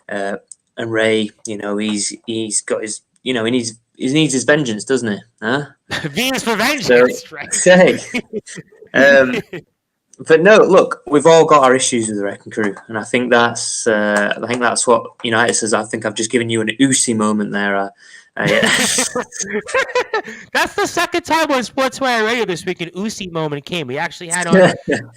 and Ray, you know, he's got his, you know, he needs his vengeance, doesn't he? Huh? Vengeance for vengeance, so, right? Say, but no, look, we've all got our issues with the Wrecking Crew, and I think that's what United says. I think I've just given you an Usi moment there. That's the second time on Sportswire Radio this week an Usi moment came. We actually had on a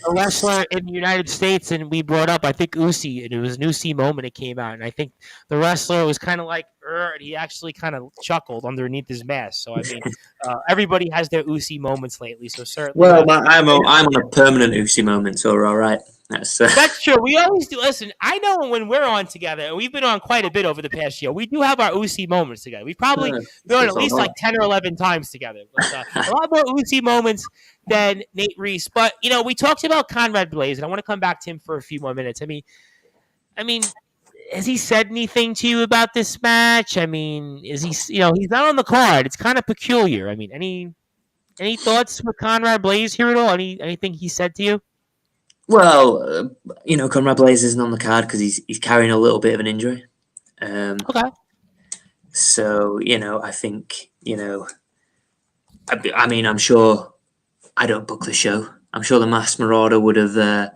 wrestler in the United States, and we brought up, I think, Usi, and it was an Usi moment that came out. And I think the wrestler was kind of like, and he actually kind of chuckled underneath his mask. So, I mean, everybody has their Usi moments lately. So, certainly. Well, I'm on a permanent Usi moment, so we're all right. That's true. We always do. Listen, I know when we're on together, and we've been on quite a bit over the past year, we do have our Usi moments together. We've probably been on at least like 10 or 11 times together. But, a lot more Usi moments than Nate Reese. But, you know, we talked about Conrad Blaze, and I want to come back to him for a few more minutes. I mean, has he said anything to you about this match? I mean, is he, you know, he's not on the card. It's kind of peculiar. I mean, any thoughts with Conrad Blaze here at all? Anything he said to you? Well, you know, Conrad Blaze isn't on the card because he's carrying a little bit of an injury. Okay. So, you know, I think, you know, I mean, I'm sure I don't book the show. I'm sure the Masked Marauder would have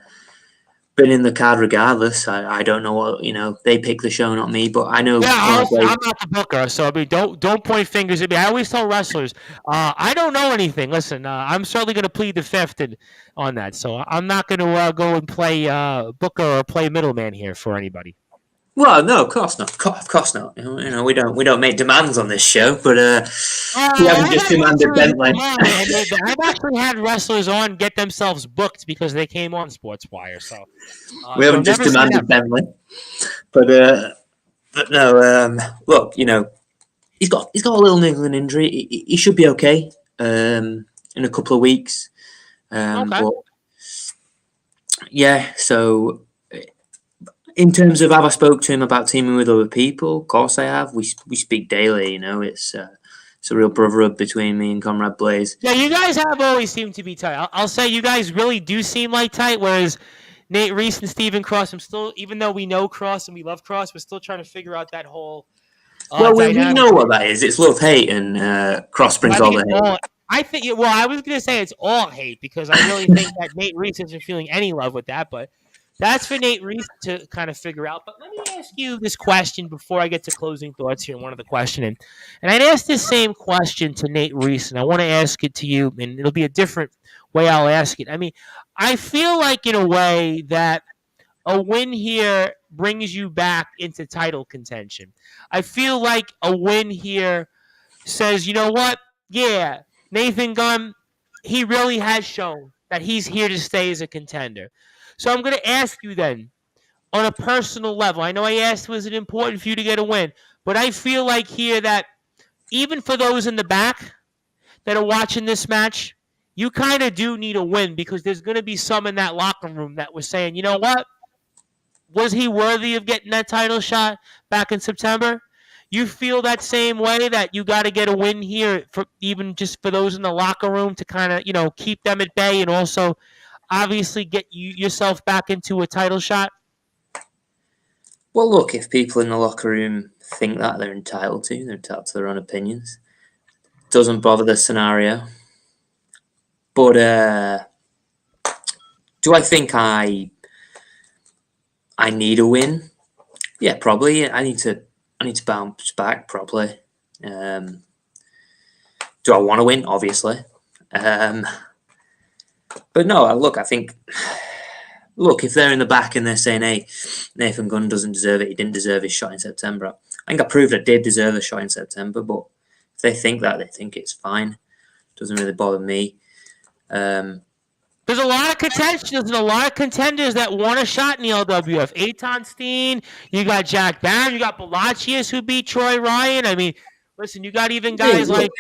been in the card regardless. I don't know what, you know, they pick the show, not me, but I know. Yeah, I'm not the booker, so I mean, don't point fingers at me. I always tell wrestlers, I don't know anything. Listen, I'm certainly going to plead the fifth on that, so I'm not going to go and play booker or play middleman here for anybody. Well, no, of course not. Of course not. You know, we don't make demands on this show, but we haven't just demanded Bentley. I've actually had wrestlers on get themselves booked because they came on Sportswire. So we haven't just demanded Bentley, but no. Look, you know, he's got a little niggling injury. He should be okay in a couple of weeks. Okay. But yeah, so in terms of have I spoke to him about teaming with other people? Of course I have. We speak daily. You know, it's a real brotherhood between me and Comrade Blaze. Yeah, you guys have always seemed to be tight. I'll say you guys really do seem like tight. Whereas Nate Reese and Stephen Cross, I'm still, even though we know Cross and we love Cross, we're still trying to figure out that whole. Well, we know what that is. It's love hate, and Cross brings all the hate. I think. Well, I was going to say it's all hate because I really think that Nate Reese isn't feeling any love with that, but. That's for Nate Reese to kind of figure out. But let me ask you this question before I get to closing thoughts here. One of the questioning, and I'd ask this same question to Nate Reese, and I want to ask it to you, and it'll be a different way I'll ask it. I mean, I feel like in a way that a win here brings you back into title contention. I feel like a win here says, you know what? Yeah, Nathan Gunn, he really has shown that he's here to stay as a contender. So I'm going to ask you then, on a personal level, I know I asked was it important for you to get a win, but I feel like here that even for those in the back that are watching this match, you kind of do need a win because there's going to be some in that locker room that was saying, you know what? Was he worthy of getting that title shot back in September? You feel that same way that you got to get a win here, for even just for those in the locker room to kind of, you know, keep them at bay and also obviously get yourself back into a title shot? Well, look, if people in the locker room think that, they're entitled to their own opinions. Doesn't bother the scenario. But do I think I need a win? Yeah, probably. I need to bounce back, probably. Do I want to win? Obviously. But no, look, I think, if they're in the back and they're saying, hey, Nathan Gunn doesn't deserve it, he didn't deserve his shot in September. I think I proved I did deserve a shot in September, but if they think that, they think it's fine. Doesn't really bother me. There's a lot of contention. There's a lot of contenders that want a shot in the LWF. Eitan Steen, you got Jack Barron, you got Balachius who beat Troy Ryan. I mean, listen, you got even guys like,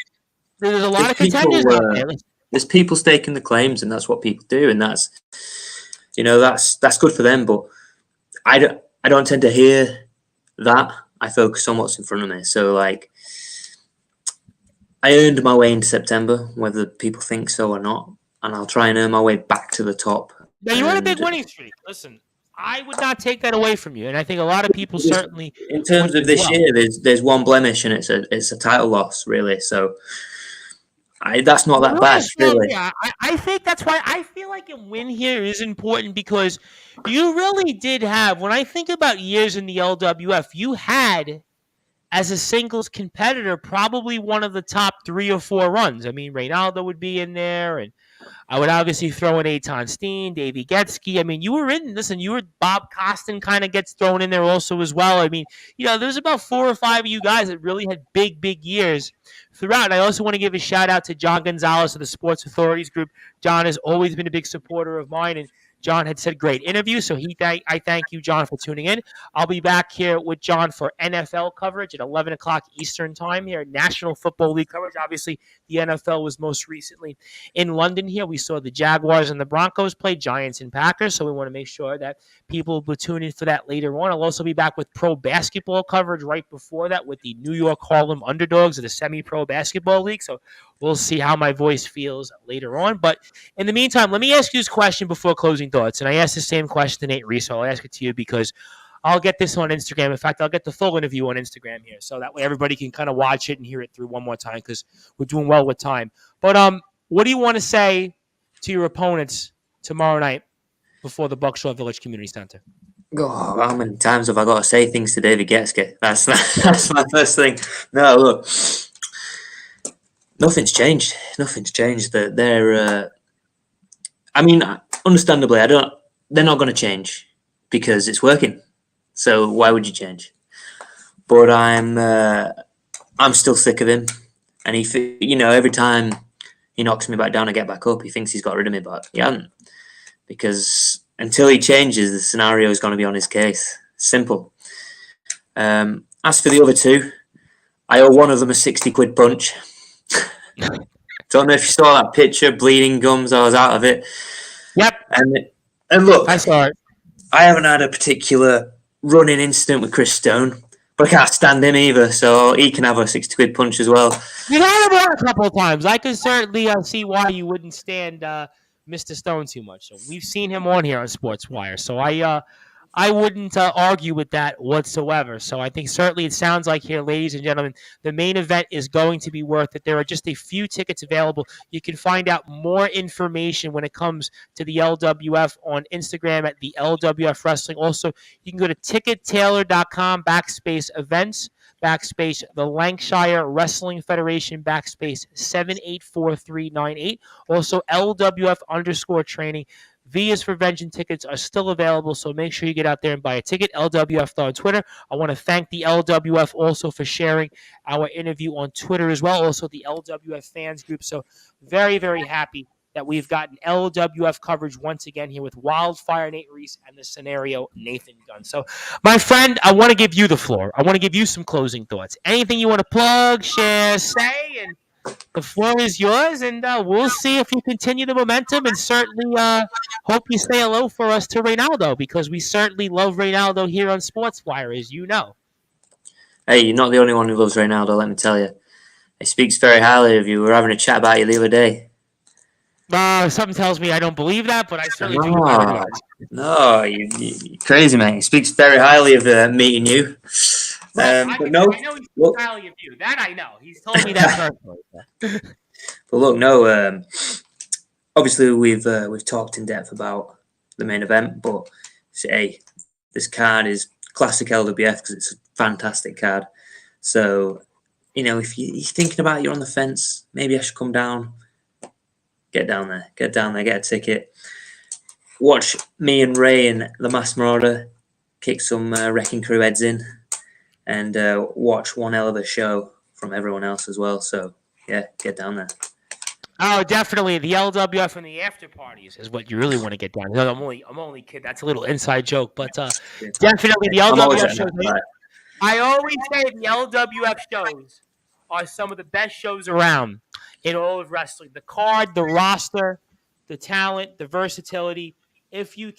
there's a lot of contenders out there. There's people staking the claims, and that's what people do, and that's good for them. But I don't tend to hear that. I focus on what's in front of me. So, like, I earned my way into September, whether people think so or not, and I'll try and earn my way back to the top. Now, you're on a big winning streak. Listen, I would not take that away from you, and I think a lot of people certainly. In terms of this year, there's one blemish, and it's a title loss, really. So. That's not that bad, really. Yeah, I think that's why I feel like a win here is important because you really did have, when I think about years in the LWF, you had, as a singles competitor, probably one of the top 3 or 4 runs. I mean, Reynaldo would be in there, and I would obviously throw in Eitan Steen, Davey Getsky. I mean, you were Bob Costin kind of gets thrown in there also as well. I mean, you know, there's about 4 or 5 of you guys that really had big, big years throughout. And I also want to give a shout out to John Gonzalez of the Sports Authorities Group. John has always been a big supporter of mine, and John had said great interview, so I thank you, John, for tuning in. I'll be back here with John for NFL coverage at 11 o'clock Eastern time here, National Football League coverage. Obviously, the NFL was most recently in London here. We saw the Jaguars and the Broncos play, Giants and Packers, so we want to make sure that people will tune in for that later on. I'll also be back with pro basketball coverage right before that with the New York Harlem Underdogs of the Semi-Pro Basketball League, so we'll see how my voice feels later on. But in the meantime, let me ask you this question before closing thoughts. And I asked the same question to Nate Reese, so I'll ask it to you because I'll get this on Instagram. In fact, I'll get the full interview on Instagram here, so that way everybody can kind of watch it and hear it through one more time because we're doing well with time. But what do you want to say to your opponents tomorrow night before the Buckshot Village Community Center? Oh, how many times have I got to say things to David Getske? That's my first thing. No, look. Nothing's changed. They're I mean, understandably, they're not going to change because it's working. So why would you change? But I'm still sick of him, and every time he knocks me back down, I get back up. He thinks he's got rid of me, but he hasn't, because until he changes, the scenario is going to be on his case. Simple. As for the other two, I owe one of them a 60 quid punch. Don't know if you saw that picture, bleeding gums. I was out of it. Yep. And look, I saw it. I haven't had a particular running incident with Chris Stone, but I can't stand him either, so he can have a 60 quid punch as well. You've had him on a couple of times. I can certainly see why you wouldn't stand Mr. Stone too much. So we've seen him on here on Sportswire. So I wouldn't argue with that whatsoever. So I think certainly it sounds like here, ladies and gentlemen, the main event is going to be worth it. There are just a few tickets available. You can find out more information when it comes to the LWF on Instagram at the LWF Wrestling. Also, you can go to tickettailor.com/events /the Lancashire Wrestling Federation /784398. Also, LWF_training. V is for Vengeance tickets are still available, so make sure you get out there and buy a ticket. LWF on Twitter. I want to thank the LWF also for sharing our interview on Twitter as well. Also, the LWF fans group. So very, very happy that we've gotten LWF coverage once again here with Wildfire Nate Reese and the Scenario Nathan Gunn. So, my friend, I want to give you the floor. I want to give you some closing thoughts. Anything you want to plug, share, say, and the floor is yours, and we'll see if you continue the momentum, and certainly hope you say hello for us to Reynaldo, because we certainly love Reynaldo here on Sportswire, as you know. Hey, you're not the only one who loves Reynaldo, let me tell you. He speaks very highly of you. We were having a chat about you the other day. Something tells me I don't believe that, but I certainly do. No, you're crazy, man. He speaks very highly of meeting you. I know he speaks highly of you. That I know. He's told me that personally. But look, no. Obviously, we've talked in depth about the main event, but hey, this card is classic LWF because it's a fantastic card. So, if you're thinking about it, you're on the fence, maybe I should come down. Get down there, get a ticket. Watch me and Ray and the Masked Marauder kick some Wrecking Crew heads in, and watch one hell of a show from everyone else as well. So, yeah, get down there. Oh, definitely. The LWF and the after parties is what you really want to get down. I'm only kidding. That's a little inside joke, but definitely the LWF shows. I always say the LWF shows are some of the best shows around in all of wrestling. The card, the roster, the talent, the versatility. If you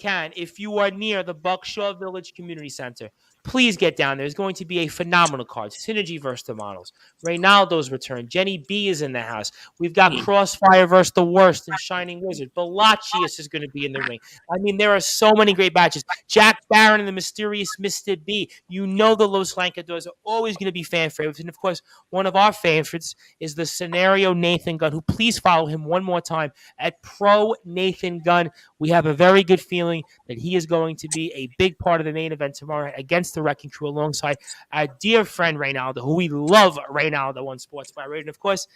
are near the Buckshaw Village Community Center, please get down there. There's going to be a phenomenal card. Synergy versus the Models. Reynaldo's return. Jenny B is in the house. We've got Crossfire versus the Worst and Shining Wizard. Balachius is going to be in the ring. I mean, there are so many great matches. Jack Barron and the Mysterious Mr. B. You know the Los Lancadores are always going to be fan favorites. And, of course, one of our favorites is the Scenario Nathan Gunn, who please follow him one more time at Pro Nathan Gunn. We have a very good feeling that he is going to be a big part of the main event tomorrow against the Wrecking Crew alongside our dear friend Reynaldo, who we love Reynaldo on Sportswire. And, of course,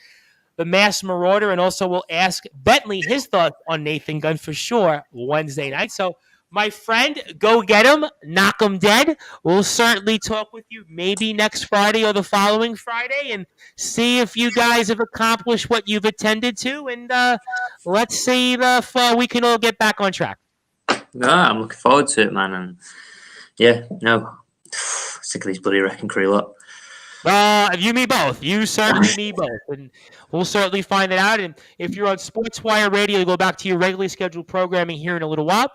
the Masked Marauder, and also we'll ask Bentley his thoughts on Nathan Gunn for sure Wednesday night. So, my friend, go get him, knock him dead. We'll certainly talk with you maybe next Friday or the following Friday and see if you guys have accomplished what you've attended to. And let's see if we can all get back on track. No, I'm looking forward to it, man. And yeah, no, sick of these bloody Wrecking Crew lot. You, me both. You certainly me both. And we'll certainly find it out. And if you're on Sportswire Radio, you'll go back to your regularly scheduled programming here in a little while.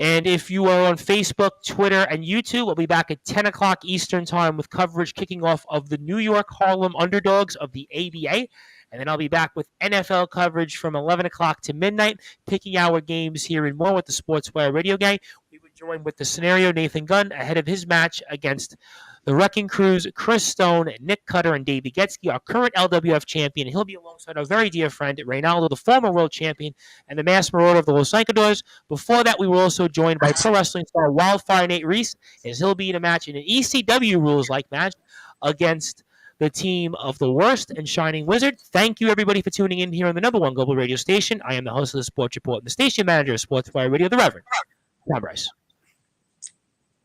And if you are on Facebook, Twitter, and YouTube, we'll be back at 10 o'clock Eastern Time with coverage kicking off of the New York Harlem Underdogs of the ABA. And then I'll be back with NFL coverage from 11 o'clock to midnight, picking our games here and more with the Sportswire Radio Gang. We would join with the Scenario Nathan Gunn ahead of his match against the Wrecking Crews, Chris Stone, Nick Cutter, and Davey Getsky, our current LWF champion. And he'll be alongside our very dear friend, Reynaldo, the former world champion, and the Masked Marauder of the Los Lancadores. Before that, we were also joined by pro wrestling star Wildfire Nate Reese, as he'll be in a match in an ECW rules-like match against the team of the Worst and Shining Wizard. Thank you, everybody, for tuning in here on the #1 global radio station. I am the host of the Sports Report and the station manager of Sportswire Radio, the Reverend Tom Bryce.